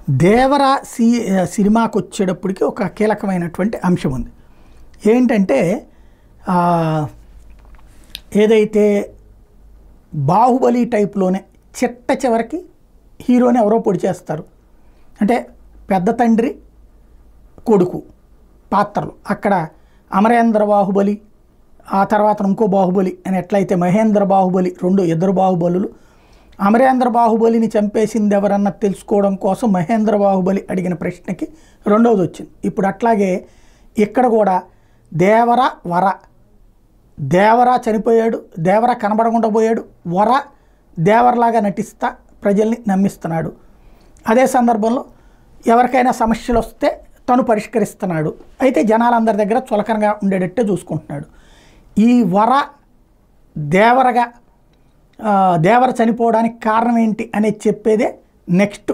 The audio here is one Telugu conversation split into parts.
దేవర సినిమాకి వచ్చేటప్పటికి ఒక కీలకమైనటువంటి అంశం ఉంది. ఏంటంటే ఏదైతే బాహుబలి టైప్లోనే చిట్ట చివరికి హీరోని ఎవరో పొడి చేస్తారు. అంటే పెద్ద తండ్రి కొడుకు పాత్రలు అక్కడ అమరేంద్ర బాహుబలి, ఆ తర్వాత ఇంకో బాహుబలి అని ఎట్లయితే మహేంద్ర బాహుబలి ఇద్దరు బాహుబలులు. అమరేంద్ర బాహుబలిని చంపేసింది ఎవరన్నా తెలుసుకోవడం కోసం మహేంద్ర బాహుబలి అడిగిన ప్రశ్నకి రెండవది వచ్చింది. ఇప్పుడు అట్లాగే ఇక్కడ కూడా దేవర చనిపోయాడు, దేవర కనబడకుండా పోయాడు, దేవరలాగా నటిస్తా ప్రజల్ని నమ్మిస్తున్నాడు. అదే సందర్భంలో ఎవరికైనా సమస్యలు వస్తే తను పరిష్కరిస్తున్నాడు. అయితే జనాలందరి దగ్గర చులకనగా ఉండేటట్టే చూసుకుంటున్నాడు. ఈ దేవర చనిపోవడానికి కారణం ఏంటి అనేది చెప్పేదే నెక్స్ట్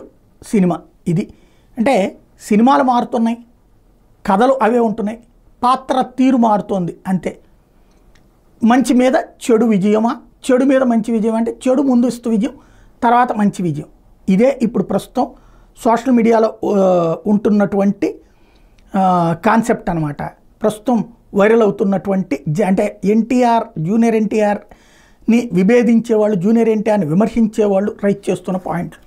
సినిమా ఇది. అంటే సినిమాలు మారుతున్నాయి, కథలు అవే ఉంటున్నాయి, పాత్ర తీరు మారుతోంది అంతే. మంచి మీద చెడు విజయమా, చెడు మీద మంచి విజయం అంటే చెడు ముందు ఇస్తూ విజయం, తర్వాత మంచి విజయం. ఇదే ఇప్పుడు ప్రస్తుతం సోషల్ మీడియాలో ఉంటున్నటువంటి కాన్సెప్ట్ అనమాట. ప్రస్తుతం వైరల్ అవుతున్నటువంటి అంటే జూనియర్ ఎన్టీఆర్ని విభేదించేవాళ్ళు, జూనియర్ ఎన్టీఆర్ని విమర్శించేవాళ్ళు రైట్ చేస్తున్న పాయింట్లు.